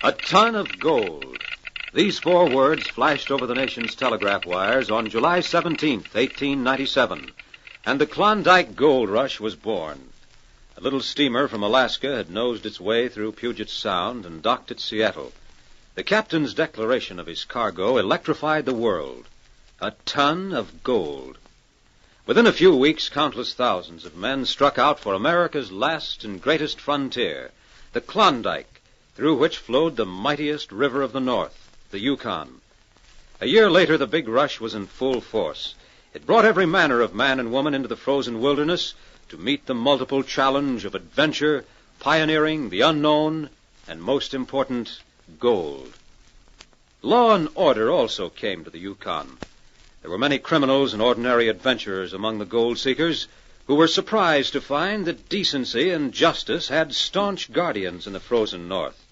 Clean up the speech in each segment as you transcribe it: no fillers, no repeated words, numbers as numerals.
A ton of gold. These 4 words flashed over the nation's telegraph wires on July 17th, 1897, and the Klondike Gold Rush was born. A little steamer from Alaska had nosed its way through Puget Sound and docked at Seattle. The captain's declaration of his cargo electrified the world. A ton of gold. Within a few weeks, countless thousands of men struck out for America's last and greatest frontier, the Klondike, through which flowed the mightiest river of the North, the Yukon. A year later, the big rush was in full force. It brought every manner of man and woman into the frozen wilderness to meet the multiple challenge of adventure, pioneering, the unknown, and most important, gold. Law and order also came to the Yukon. There were many criminals and ordinary adventurers among the gold seekers who were surprised to find that decency and justice had staunch guardians in the frozen North.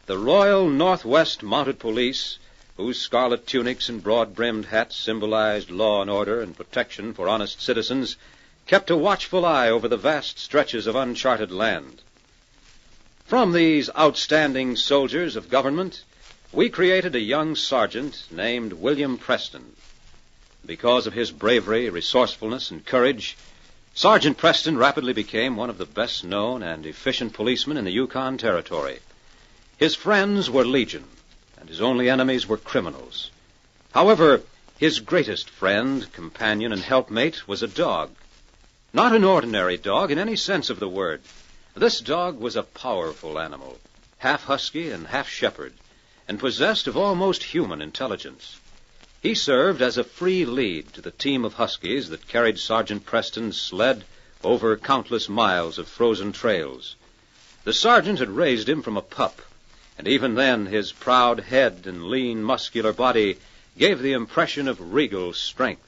The Royal Northwest Mounted Police, whose scarlet tunics and broad-brimmed hats symbolized law and order and protection for honest citizens, kept a watchful eye over the vast stretches of uncharted land. From these outstanding soldiers of government, we created a young sergeant named William Preston. Because of his bravery, resourcefulness, and courage, Sergeant Preston rapidly became one of the best-known and efficient policemen in the Yukon Territory. His friends were legion, and his only enemies were criminals. However, his greatest friend, companion, and helpmate was a dog. Not an ordinary dog in any sense of the word. This dog was a powerful animal, half husky and half shepherd, and possessed of almost human intelligence. He served as a free lead to the team of huskies that carried Sergeant Preston's sled over countless miles of frozen trails. The sergeant had raised him from a pup, and even then his proud head and lean, muscular body gave the impression of regal strength.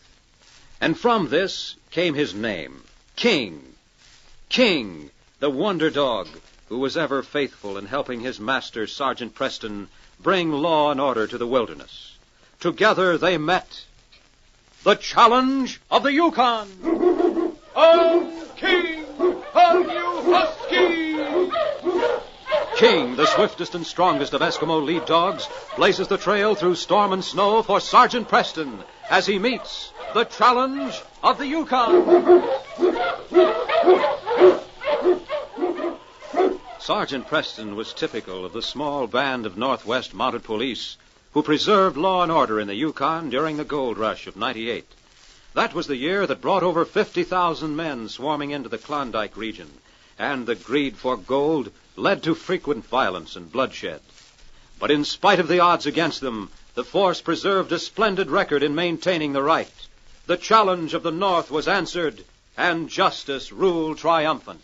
And from this came his name, King. King, the wonder dog, who was ever faithful in helping his master, Sergeant Preston, bring law and order to the wilderness. Together they met the challenge of the Yukon. I'm King of you Huskies! King, the swiftest and strongest of Eskimo lead dogs, blazes the trail through storm and snow for Sergeant Preston as he meets the challenge of the Yukon. Sergeant Preston was typical of the small band of Northwest Mounted Police who preserved law and order in the Yukon during the gold rush of '98. That was the year that brought over 50,000 men swarming into the Klondike region, and the greed for gold led to frequent violence and bloodshed. But in spite of the odds against them, the force preserved a splendid record in maintaining the right. The challenge of the North was answered, and justice ruled triumphant.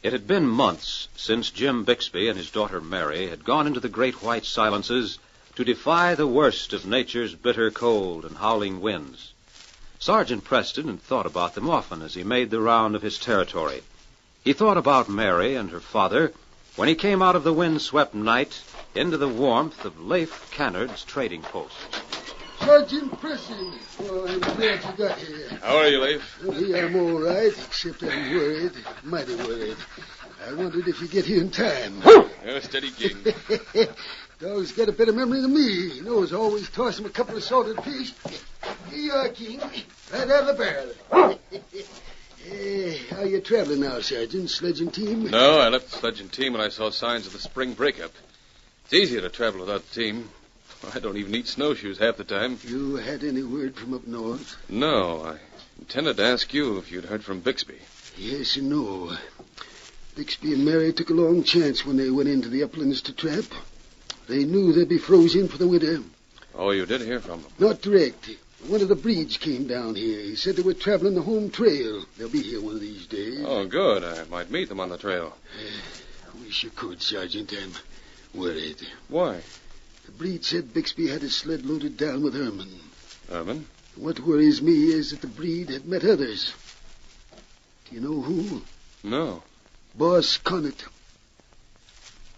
It had been months since Jim Bixby and his daughter Mary had gone into the great white silences to defy the worst of nature's bitter cold and howling winds. Sergeant Preston had thought about them often as he made the round of his territory. He thought about Mary and her father when he came out of the wind-swept night into the warmth of Leif Cannard's trading post. Sergeant Preston. Oh, I'm glad you got here. How are you, Leif? I'm all right, except I'm worried. Mighty worried. I wondered if you'd get here in time. Yeah, steady gig. Dog's got a better memory than me. He knows I always toss him a couple of salted fish. Here you are, King. Right out of the barrel. Hey, how you traveling now, Sergeant? Sledging team? No, I left the sledging team when I saw signs of the spring breakup. It's easier to travel without the team. I don't even need snowshoes half the time. You had any word from up north? No, I intended to ask you if you'd heard from Bixby. Yes and no. Bixby and Mary took a long chance when they went into the uplands to trap. They knew they'd be frozen for the winter. Oh, you did hear from them? Not direct. One of the breeds came down here. He said they were traveling the home trail. They'll be here one of these days. Oh, good. I might meet them on the trail. Wish you could, Sergeant. I'm worried. Why? The breed said Bixby had his sled loaded down with Herman. Herman? What worries me is that the breed had met others. Do you know who? No. Boss Hornet.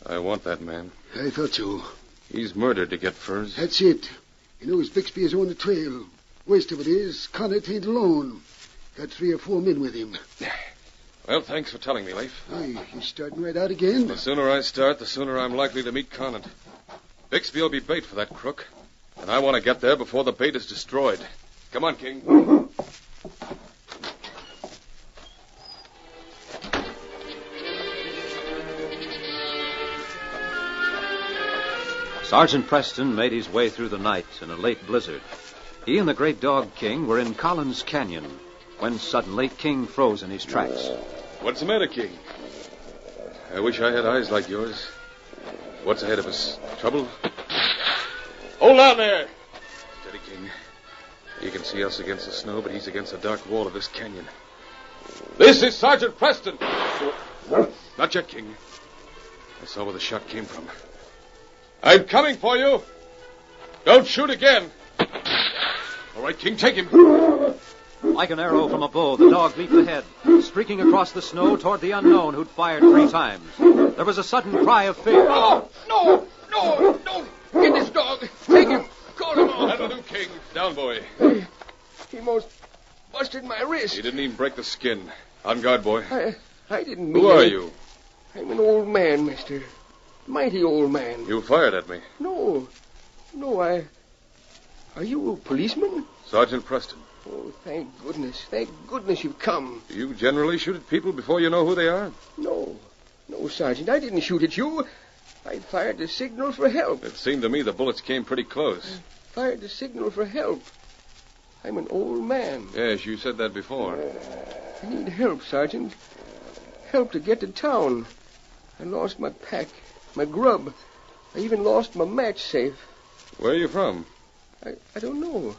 I want that man. I thought so. He's murdered to get furs. That's it. He knows Bixby is on the trail. Worst of it is, Hornet ain't alone. Got 3 or 4 men with him. Well, thanks for telling me, Leif. Hey, you starting right out again? The sooner I start, the sooner I'm likely to meet Conrad. Bixby will be bait for that crook, and I want to get there before the bait is destroyed. Come on, King. Sergeant Preston made his way through the night in a late blizzard. He and the great dog King were in Collins Canyon when suddenly King froze in his tracks. What's the matter, King? I wish I had eyes like yours. What's ahead of us? Trouble? Hold on there! Steady, King. He can see us against the snow, but he's against the dark wall of this canyon. This is Sergeant Preston! Not yet, King. I saw where the shot came from. I'm coming for you! Don't shoot again! All right, King, take him. Like an arrow from a bow, the dog leaped ahead, streaking across the snow toward the unknown who'd fired 3 times. There was a sudden cry of fear. Oh, no! Don't get this dog! Take him! Call him off! That'll do, King. Down, boy. He most busted my wrist. He didn't even break the skin. On guard, boy. I didn't mean Who are it. you? I'm an old man, mister. Mighty old man. You fired at me. No, Are you a policeman? Sergeant Preston. Oh, thank goodness you've come. Do you generally shoot at people before you know who they are? No, Sergeant, I didn't shoot at you. I fired the signal for help. It seemed to me the bullets came pretty close. Fired the signal for help. I'm an old man. Yes, you said that before. I need help, Sergeant. Help to get to town. I lost my pack, my grub. I even lost my match safe. Where are you from? I don't know.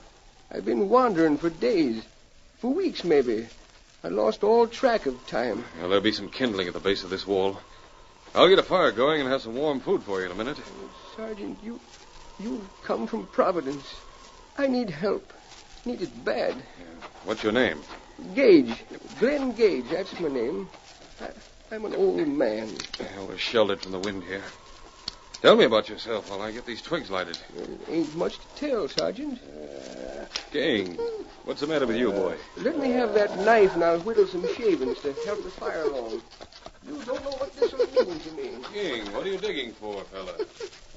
I've been wandering for days. For weeks, maybe. I lost all track of time. Well, there'll be some kindling at the base of this wall. I'll get a fire going and have some warm food for you in a minute. Sergeant, you've come from Providence. I need help. Need it bad. Yeah. What's your name? Gage. Glenn Gage, that's my name. I'm an old man. Well, we're sheltered from the wind here. Tell me about yourself while I get these twigs lighted. There ain't much to tell, Sergeant. King, what's the matter with you, boy? Let me have that knife and I'll whittle some shavings to help the fire along. You don't know what this will mean to me. King, what are you digging for, fella?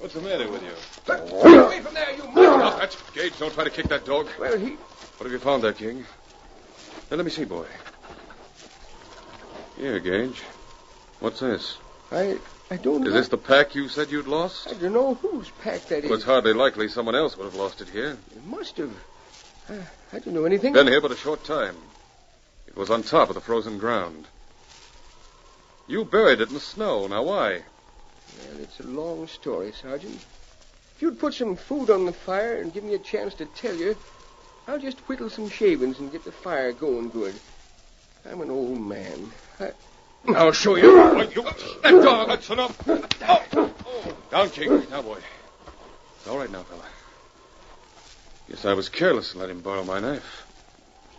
What's the matter with you? Get away from there, you murderer! Stop that. Gage, don't try to kick that dog. Well, What have you found there, King? Now, let me see, boy. Here, Gage. What's this? I don't know. Is this the pack you said you'd lost? I don't know whose pack that is. Well, it's hardly likely someone else would have lost it here. It must have. I don't know anything. Been here but a short time. It was on top of the frozen ground. You buried it in the snow. Now, why? Well, it's a long story, Sergeant. If you'd put some food on the fire and give me a chance to tell you, I'll just whittle some shavings and get the fire going good. I'm an old man. I'll show you. That dog! That's enough! Oh. Down, King. Now, boy. It's all right now, fella. Guess I was careless and let him borrow my knife.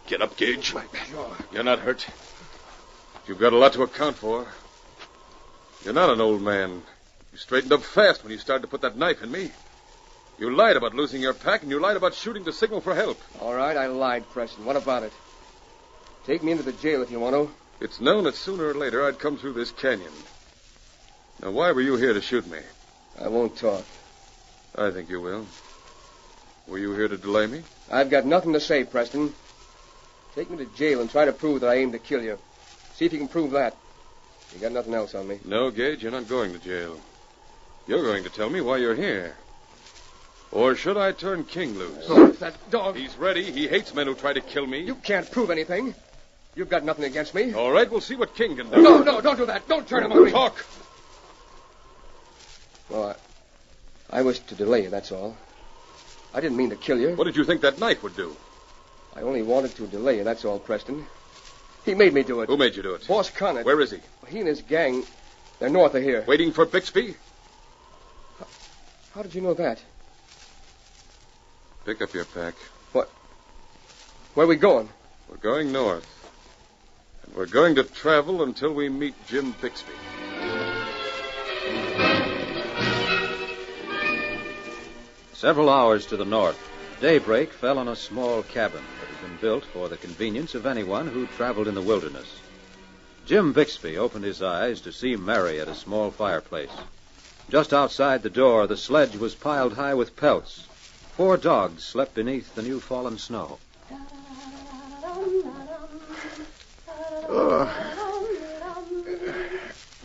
Get up, Gage. You're not hurt. You've got a lot to account for. You're not an old man. You straightened up fast when you started to put that knife in me. You lied about losing your pack, and you lied about shooting the signal for help. All right, I lied, Preston. What about it? Take me into the jail if you want to. It's known that sooner or later I'd come through this canyon. Now, why were you here to shoot me? I won't talk. I think you will. Were you here to delay me? I've got nothing to say, Preston. Take me to jail and try to prove that I aimed to kill you. See if you can prove that. You got nothing else on me. No, Gage, you're not going to jail. You're going to tell me why you're here. Or should I turn King loose? Oh, that dog. He's ready. He hates men who try to kill me. You can't prove anything. You've got nothing against me. All right, we'll see what King can do. No, don't do that. Don't turn him on me. Talk. Well, I was to delay you, that's all. I didn't mean to kill you. What did you think that knife would do? I only wanted to delay you, that's all, Preston. He made me do it. Who made you do it? Boss Conrad. Where is he? He and his gang, they're north of here. Waiting for Bixby? How did you know that? Pick up your pack. What? Where are we going? We're going north. And we're going to travel until we meet Jim Bixby. Several hours to the north, Daybreak fell on a small cabin that had been built for the convenience of anyone who traveled in the wilderness. Jim Bixby opened his eyes to see Mary at a small fireplace. Just outside the door, the sledge was piled high with pelts. 4 dogs slept beneath the new-fallen snow.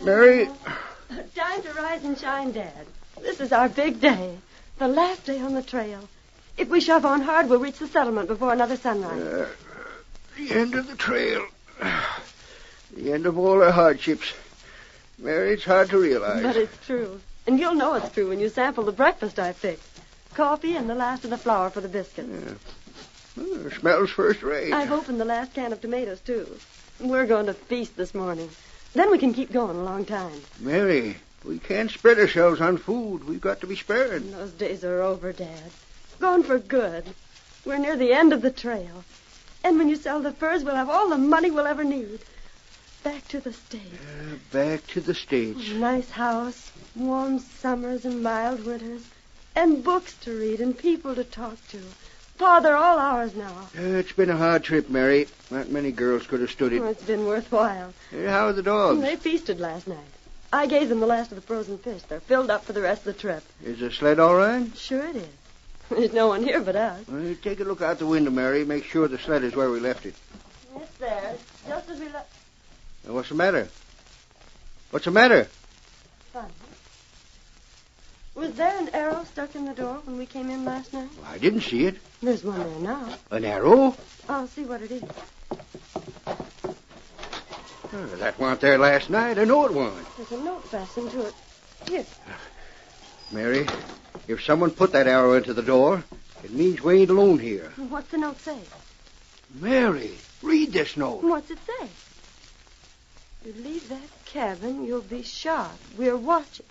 Mary? Time to rise and shine, Dad. This is our big day. The last day on the trail. If we shove on hard, we'll reach the settlement before another sunrise. The end of the trail. The end of all our hardships. Mary, it's hard to realize. But it's true. And you'll know it's true when you sample the breakfast I fixed. Coffee and the last of the flour for the biscuits. It smells first rate. I've opened the last can of tomatoes, too. We're going to feast this morning. Then we can keep going a long time. Mary, we can't spread ourselves on food. We've got to be spared. Those days are over, Dad. Gone for good. We're near the end of the trail. And when you sell the furs, we'll have all the money we'll ever need. Back to the States. Back to the States. Nice house, warm summers and mild winters, and books to read and people to talk to. Pa, they're all ours now. It's been a hard trip, Mary. Not many girls could have stood it. It's been worthwhile. How are the dogs? They feasted last night. I gave them the last of the frozen fish. They're filled up for the rest of the trip. Is the sled all right? Sure it is. There's no one here but us. Well, take a look out the window, Mary. Make sure the sled is where we left it. It's there. Just as we left. What's the matter? What's the matter? Funny. Was there an arrow stuck in the door when we came in last night? Well, I didn't see it. There's one there now. An arrow? I'll see what it is. That wasn't there last night. I know it wasn't. There's a note fastened to it. Here. Mary, if someone put that arrow into the door, it means we ain't alone here. What's the note say? Mary, read this note. What's it say? You leave that cabin, you'll be shot. We're watching.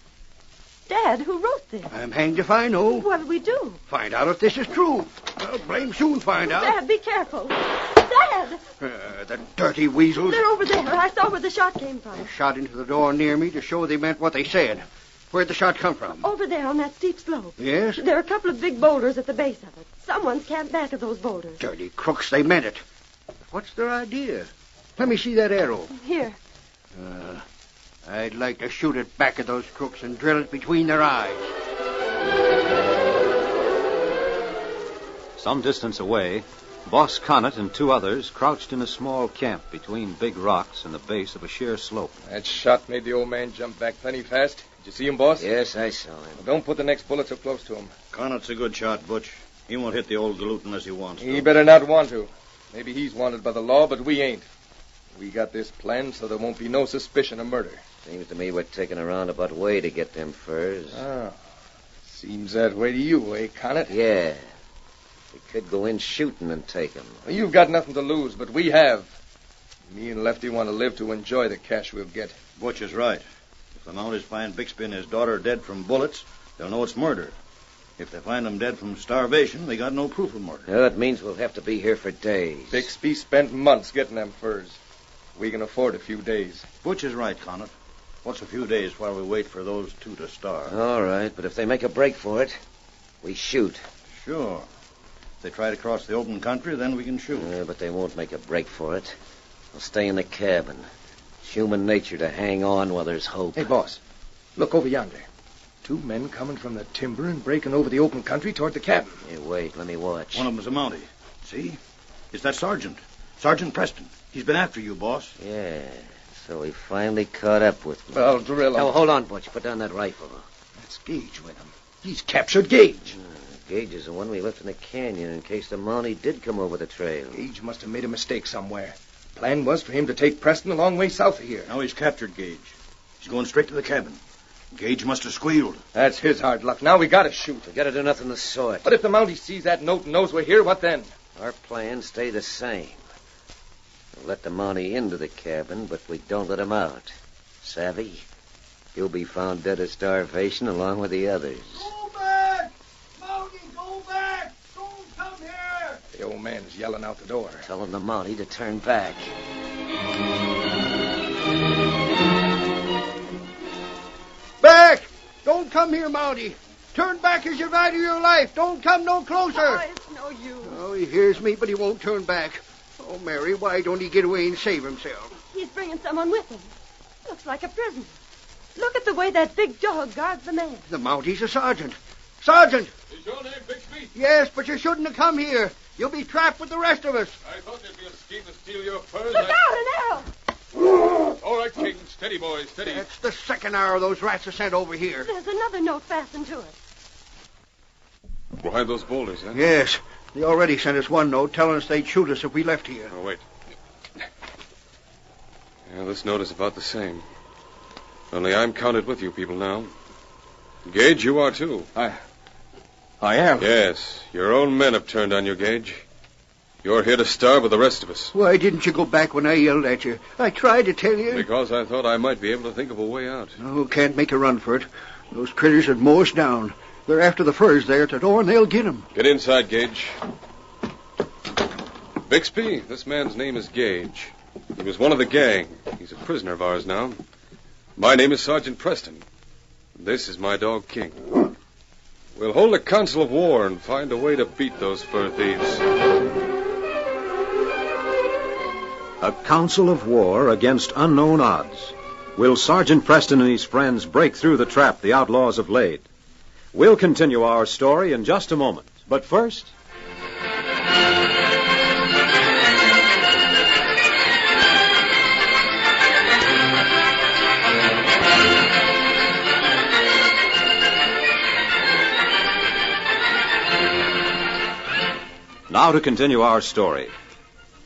Dad, who wrote this? I'm hanged if I know. What'll we do? Find out if this is true. Well, blame soon find out. Dad, be careful. Dad! The dirty weasels. They're over there. I saw where the shot came from. They shot into the door near me to show they meant what they said. Where'd the shot come from? Over there on that steep slope. Yes? There are a couple of big boulders at the base of it. Someone's camped back of those boulders. Dirty crooks, they meant it. What's their idea? Let me see that arrow. Here. I'd like to shoot it back at those crooks and drill it between their eyes. Some distance away, Boss Connet and 2 others crouched in a small camp between big rocks and the base of a sheer slope. That shot made the old man jump back plenty fast. Did you see him, boss? Yes, I saw him. Well, don't put the next bullet so close to him. Connet's a good shot, Butch. He won't hit the old galoot unless he wants to. He better not want to. Maybe he's wanted by the law, but we ain't. We got this planned so there won't be no suspicion of murder. Seems to me we're taking a roundabout way to get them furs. Ah, seems that way to you, eh, Connet? Yeah. We could go in shooting and take them. Well, you've got nothing to lose, but we have. Me and Lefty want to live to enjoy the cash we'll get. Butch is right. If the Mounties find Bixby and his daughter dead from bullets, they'll know it's murder. If they find them dead from starvation, they got no proof of murder. That means we'll have to be here for days. Bixby spent months getting them furs. We can afford a few days. Butch is right, Connet. What's a few days while we wait for those 2 to starve? All right, but if they make a break for it, we shoot. Sure. If they try to cross the open country, then we can shoot. But they won't make a break for it. They'll stay in the cabin. It's human nature to hang on while there's hope. Hey, boss, look over yonder. 2 men coming from the timber and breaking over the open country toward the cabin. Hey, wait, let me watch. One of them's a Mountie. See? It's that sergeant. Sergeant Preston. He's been after you, boss. Yeah, so he finally caught up with me. Well, drill him. Oh, hold on, Butch. Put down that rifle. That's Gage with him. He's captured Gage. Gage is the one we left in the canyon in case the Mountie did come over the trail. Gage must have made a mistake somewhere. Plan was for him to take Preston a long way south of here. Now he's captured Gage. He's going straight to the cabin. Gage must have squealed. That's his hard luck. Now we gotta shoot. We gotta do nothing of the sort. But if the Mountie sees that note and knows we're here, what then? Our plans stay the same. We'll let the Mountie into the cabin, but we don't let him out. Savvy? He'll be found dead of starvation along with the others. Go back! Mountie, go back! Don't come here! The old man's yelling out the door. Telling the Mountie to turn back. Back! Don't come here, Mountie. Turn back as you value your life. Don't come no closer. Oh, it's Oh, you. Oh, he hears me, but he won't turn back. Oh, Mary, why don't he get away and save himself? He's bringing someone with him. Looks like a prisoner. Look at the way that big dog guards the man. The Mountie's a sergeant. Sergeant! Is your name Bixby? Yes, but you shouldn't have come here. You'll be trapped with the rest of us. I thought there'd be a scheme to steal your furs. Look out, an arrow! All right, King. Steady, boys, steady. That's the second arrow those rats have sent over here. There's another note fastened to it. Behind those boulders, huh? Yes. They already sent us one note telling us they'd shoot us if we left here. Oh, wait. Yeah, this note is about the same. Only I'm counted with you people now. Gage, you are too. I am? Yes, your own men have turned on you, Gage. You're here to starve with the rest of us. Why didn't you go back when I yelled at you? I tried to tell you. Because I thought I might be able to think of a way out. Oh, can't make a run for it. Those critters would mow us down. They're after the furs there at the door, and they'll get 'em. Get inside, Gage. Bixby, this man's name is Gage. He was one of the gang. He's a prisoner of ours now. My name is Sergeant Preston. This is my dog, King. We'll hold a council of war and find a way to beat those fur thieves. A council of war against unknown odds. Will Sergeant Preston and his friends break through the trap the outlaws have laid? We'll continue our story in just a moment. But first... Now to continue our story.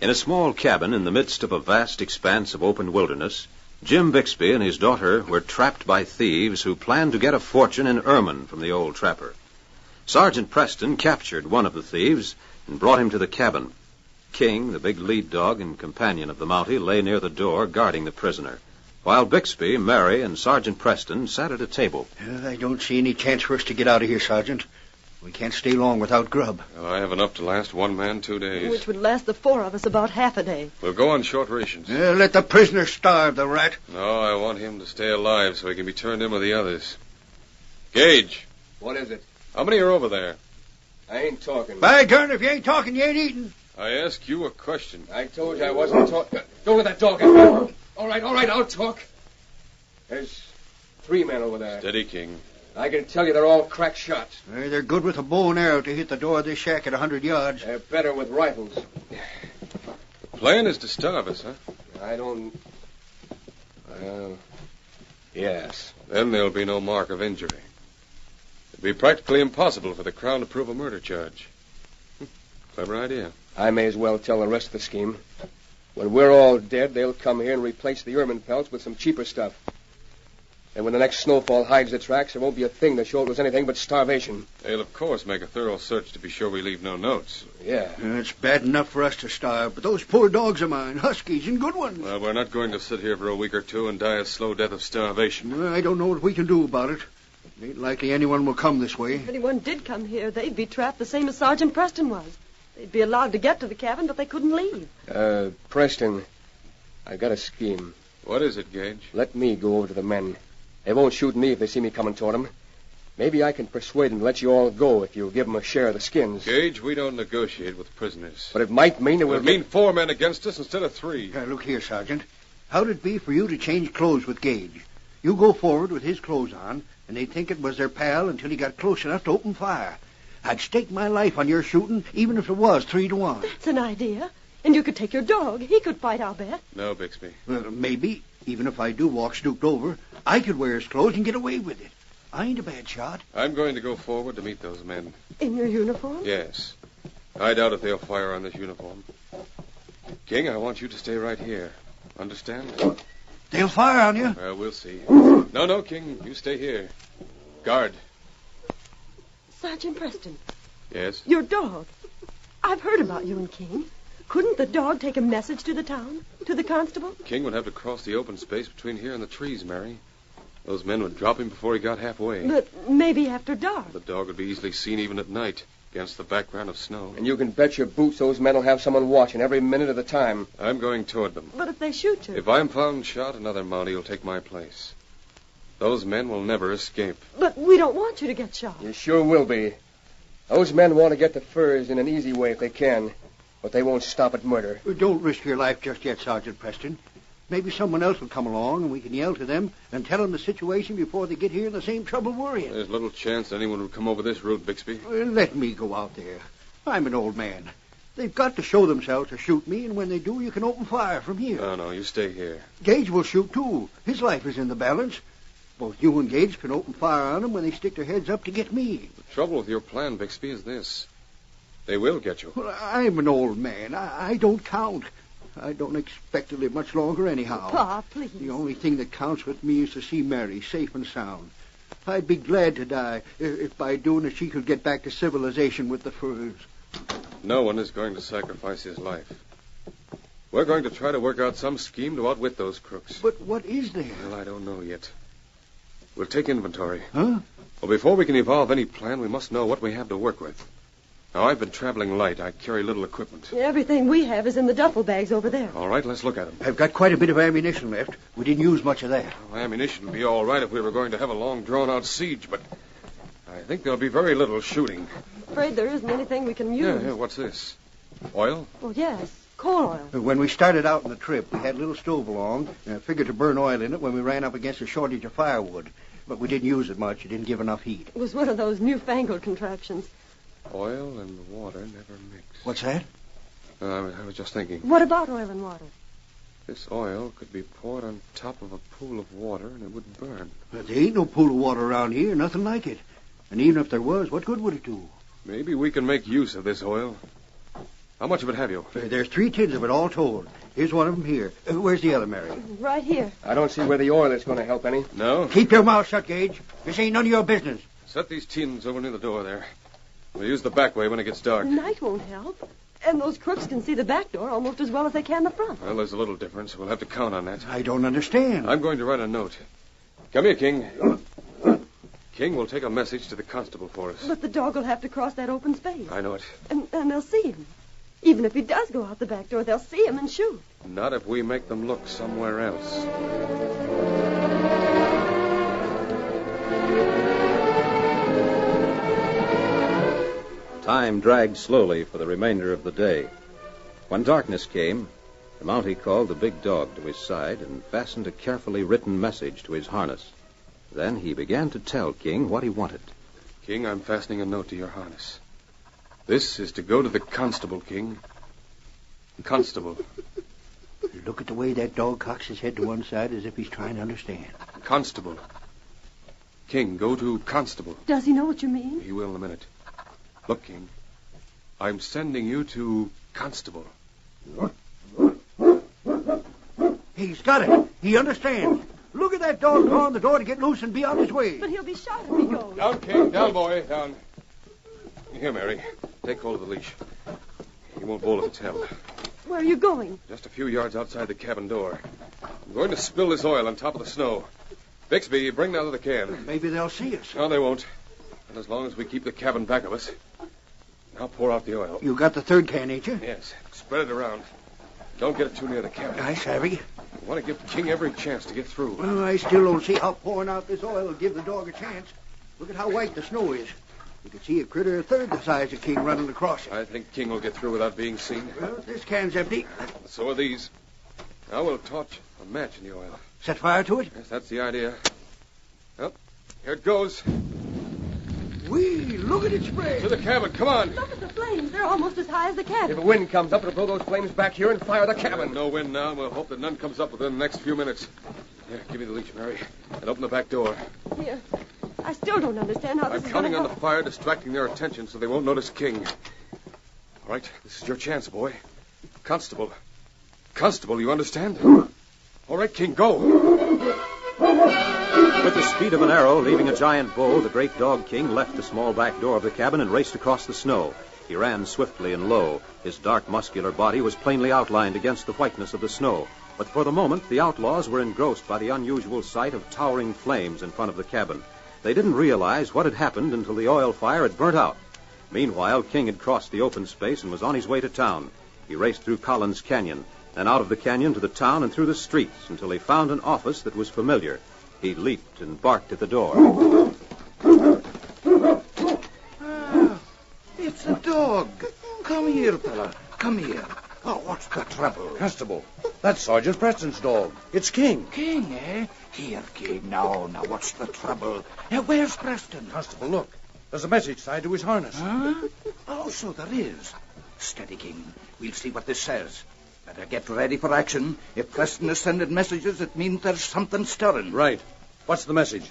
In a small cabin in the midst of a vast expanse of open wilderness, Jim Bixby and his daughter were trapped by thieves who planned to get a fortune in ermine from the old trapper. Sergeant Preston captured one of the thieves and brought him to the cabin. King, the big lead dog and companion of the Mountie, lay near the door guarding the prisoner, while Bixby, Mary, and Sergeant Preston sat at a table. I don't see any chance for us to get out of here, Sergeant. We can't stay long without grub. Well, I have enough to last one man 2 days. Which would last the four of us about half a day. We'll go on short rations. Let the prisoner starve, the rat. No, I want him to stay alive so he can be turned in with the others. Gage. What is it? How many are over there? I ain't talking. By darn, if you ain't talking, you ain't eating. I ask you a question. I told you I wasn't talking. Don't let that dog out. All right, I'll talk. There's 3 men over there. Steady, King. I can tell you they're all crack shots. They're good with a bow and arrow to hit the door of this shack at 100 yards. They're better with rifles. The plan is to starve us, huh? I don't... Well, yes. Then there'll be no mark of injury. It'd be practically impossible for the Crown to prove a murder charge. Clever idea. I may as well tell the rest of the scheme. When we're all dead, they'll come here and replace the ermine pelts with some cheaper stuff. And when the next snowfall hides the tracks, there won't be a thing to show it was anything but starvation. They'll, of course, make a thorough search to be sure we leave no notes. Yeah. It's bad enough for us to starve, but those poor dogs of mine, huskies and good ones. Well, we're not going to sit here for a week or two and die a slow death of starvation. Well, I don't know what we can do about it. Ain't likely anyone will come this way. If anyone did come here, they'd be trapped the same as Sergeant Preston was. They'd be allowed to get to the cabin, but they couldn't leave. Preston, I got a scheme. What is it, Gage? Let me go over to the men. They won't shoot me if they see me coming toward them. Maybe I can persuade them to let you all go if you give them a share of the skins. Gage, we don't negotiate with prisoners. But it might mean it would mean 4 men against us instead of 3. Look here, Sergeant. How'd it be for you to change clothes with Gage? You go forward with his clothes on, and they'd think it was their pal until he got close enough to open fire. I'd stake my life on your shooting, even if it was 3-1. That's an idea. And you could take your dog. He could fight, I'll bet. No, Bixby. Well, maybe. Even if I do walk stooped over, I could wear his clothes and get away with it. I ain't a bad shot. I'm going to go forward to meet those men. In your uniform? Yes. I doubt if they'll fire on this uniform. King, I want you to stay right here. Understand? They'll fire on you? Well, we'll see. No, King. You stay here. Guard. Sergeant Preston. Yes? Your dog. I've heard about you and King. Couldn't the dog take a message to the town? To the constable? King would have to cross the open space between here and the trees, Mary. Those men would drop him before he got halfway. But maybe after dark. The dog would be easily seen even at night, against the background of snow. And you can bet your boots those men will have someone watching every minute of the time. I'm going toward them. But if they shoot you? If I'm found shot, another Mountie will take my place. Those men will never escape. But we don't want you to get shot. You sure will be. Those men want to get the furs in an easy way if they can, but they won't stop at murder. Don't risk your life just yet, Sergeant Preston. Maybe someone else will come along, and we can yell to them and tell them the situation before they get here in the same trouble we're in. There's little chance anyone would come over this route, Bixby. Let me go out there. I'm an old man. They've got to show themselves to shoot me, and when they do, you can open fire from here. No, you stay here. Gage will shoot, too. His life is in the balance. Both you and Gage can open fire on them when they stick their heads up to get me. The trouble with your plan, Bixby, is this. They will get you. Well, I'm an old man. I don't count. I don't expect to live much longer anyhow. Pa, please. The only thing that counts with me is to see Mary safe and sound. I'd be glad to die if by doing it she could get back to civilization with the furs. No one is going to sacrifice his life. We're going to try to work out some scheme to outwit those crooks. But what is there? Well, I don't know yet. We'll take inventory. Huh? Well, before we can evolve any plan, we must know what we have to work with. Now, I've been traveling light. I carry little equipment. Everything we have is in the duffel bags over there. All right, let's look at them. I've got quite a bit of ammunition left. We didn't use much of that. Well, ammunition would be all right if we were going to have a long, drawn-out siege, but I think there'll be very little shooting. Afraid there isn't anything we can use. Yeah, what's this? Oil? Oh, yes. Coal oil. When we started out on the trip, we had a little stove along, and I figured to burn oil in it when we ran up against a shortage of firewood. But we didn't use it much. It didn't give enough heat. It was one of those newfangled contraptions. Oil and water never mix. What's that? I was just thinking. What about oil and water? This oil could be poured on top of a pool of water and it wouldn't burn. But there ain't no pool of water around here, nothing like it. And even if there was, what good would it do? Maybe we can make use of this oil. How much of it have you? There's 3 tins of it all told. Here's one of them here. Where's the other, Mary? Right here. I don't see where the oil is going to help any. No? Keep your mouth shut, Gage. This ain't none of your business. Set these tins over near the door there. We'll use the back way when it gets dark. Night won't help. And those crooks can see the back door almost as well as they can the front. Well, there's a little difference. We'll have to count on that. I don't understand. I'm going to write a note. Come here, King. King will take a message to the constable for us. But the dog will have to cross that open space. I know it. And they'll see him. Even if he does go out the back door, they'll see him and shoot. Not if we make them look somewhere else. Time dragged slowly for the remainder of the day. When darkness came, the Mountie called the big dog to his side and fastened a carefully written message to his harness. Then he began to tell King what he wanted. King, I'm fastening a note to your harness. This is to go to the constable, King. Constable. Look at the way that dog cocks his head to one side as if he's trying to understand. Constable. King, go to constable. Does he know what you mean? He will in a minute. Look, King. I'm sending you to constable. He's got it. He understands. Look at that dog clawing the door to get loose and be on his way. But he'll be shot if he goes. Down, King. Down, boy. Down. Here, Mary. Take hold of the leash. He won't bolt if it's held. Where are you going? Just a few yards outside the cabin door. I'm going to spill this oil on top of the snow. Bixby, bring that other can. Maybe they'll see us. No, they won't. And as long as we keep the cabin back of us. Now pour out the oil. You got the 3rd can, ain't you? Yes. Spread it around. Don't get it too near the cabin. I savvy. We want to give King every chance to get through. Well, I still don't see how pouring out this oil will give the dog a chance. Look at how white the snow is. You can see a critter a third the size of King running across it. I think King will get through without being seen. Well, this can's empty. So are these. Now we'll torch a match in the oil. Set fire to it? Yes, that's the idea. Well, here it goes. Whee! Look at it spread. To the cabin. Come on. Look at the flames. They're almost as high as the cabin. If a wind comes up, it'll blow those flames back here and fire the cabin. No wind now. We'll hope that none comes up within the next few minutes. Here, give me the leash, Mary. And open the back door. Here. I still don't understand how this I'm is counting going on to the fire, distracting their attention so they won't notice King. All right, this is your chance, boy. Constable. Constable, you understand? All right, King, go. With the speed of an arrow, leaving a giant bow, the great dog King left the small back door of the cabin and raced across the snow. He ran swiftly and low. His dark, muscular body was plainly outlined against the whiteness of the snow. But for the moment, the outlaws were engrossed by the unusual sight of towering flames in front of the cabin. They didn't realize what had happened until the oil fire had burnt out. Meanwhile, King had crossed the open space and was on his way to town. He raced through Collins Canyon, and out of the canyon to the town and through the streets until he found an office that was familiar. He leaped and barked at the door. here, fella. Come here. Oh, what's the trouble? Constable, that's Sergeant Preston's dog. It's King. King, eh? Here, King. Now, what's the trouble? Where's Preston? Constable, look. There's a message tied to his harness. Huh? Oh, so there is. Steady, King. We'll see what this says. Better get ready for action. If Preston is sending messages, it means there's something stirring. Right. What's the message?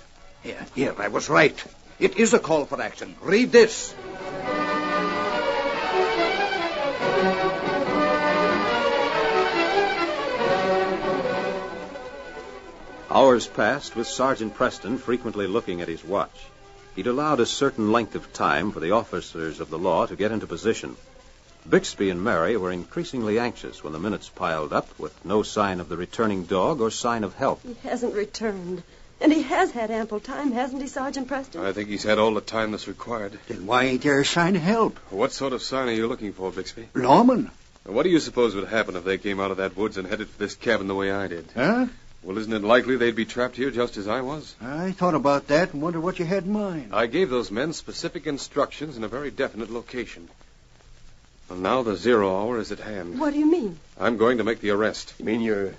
Here, I was right. It is a call for action. Read this. Hours passed with Sergeant Preston frequently looking at his watch. He'd allowed a certain length of time for the officers of the law to get into position. Bixby and Mary were increasingly anxious when the minutes piled up with no sign of the returning dog or sign of help. He hasn't returned. And he has had ample time, hasn't he, Sergeant Preston? I think he's had all the time that's required. Then why ain't there a sign of help? What sort of sign are you looking for, Bixby? Lawman. What do you suppose would happen if they came out of that woods and headed for this cabin the way I did? Huh? Well, isn't it likely they'd be trapped here just as I was? I thought about that and wondered what you had in mind. I gave those men specific instructions in a very definite location. Well, now the 0 hour is at hand. What do you mean? I'm going to make the arrest. You mean you're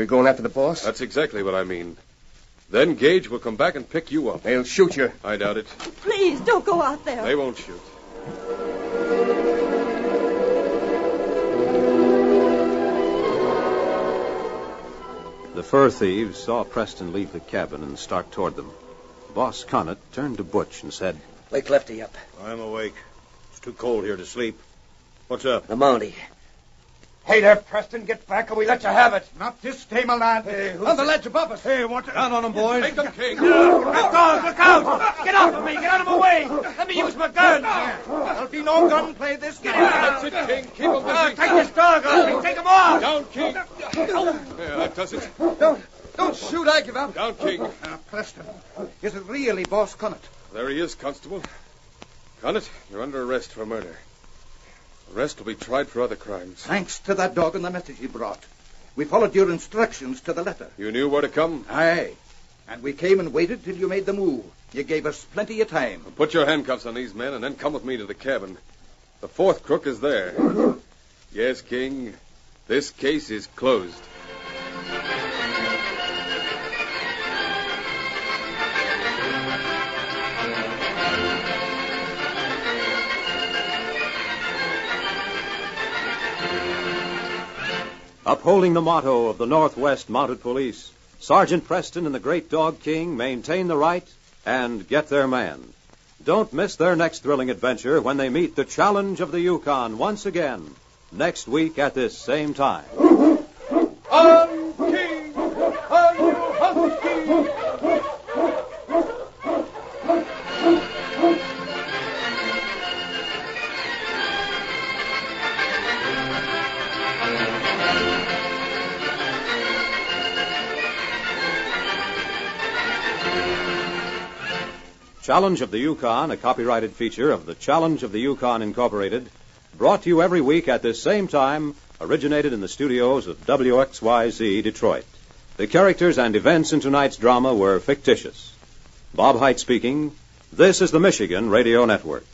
going after the boss? That's exactly what I mean. Then Gage will come back and pick you up. They'll shoot you. I doubt it. Please, don't go out there. They won't shoot. The fur thieves saw Preston leave the cabin and start toward them. Boss Hornet turned to Butch and said, Wake Lefty up. I'm awake. It's too cold here to sleep. What's up? The Mountie. Hey there, Preston. Get back or we let you have it. Not this time, my lad. Hey, on the ledge above us. Hey, what? Down on him, boys. Take them, King. Look out! Get off of me! Get out of my way! Let me use my gun! There'll be no gunplay this time. That's it, King. Keep him busy. Take this dog off me! Take him off! Down, King. Yeah, that does it. Don't shoot, I give up. Down, King. Preston, is it really Boss Connaught? There he is, Constable. Connaught, you're under arrest for murder. The rest will be tried for other crimes. Thanks to that dog and the message he brought. We followed your instructions to the letter. You knew where to come? Aye. And we came and waited till you made the move. You gave us plenty of time. Put your handcuffs on these men and then come with me to the cabin. The fourth crook is there. Yes, King. This case is closed. Upholding the motto of the Northwest Mounted Police, Sergeant Preston and the Great Dog King maintain the right and get their man. Don't miss their next thrilling adventure when they meet the challenge of the Yukon once again, next week at this same time. On King! On you, Husky! Challenge of the Yukon, a copyrighted feature of the Challenge of the Yukon Incorporated, brought to you every week at this same time, originated in the studios of WXYZ Detroit. The characters and events in tonight's drama were fictitious. Bob Hite speaking. This is the Michigan Radio Network.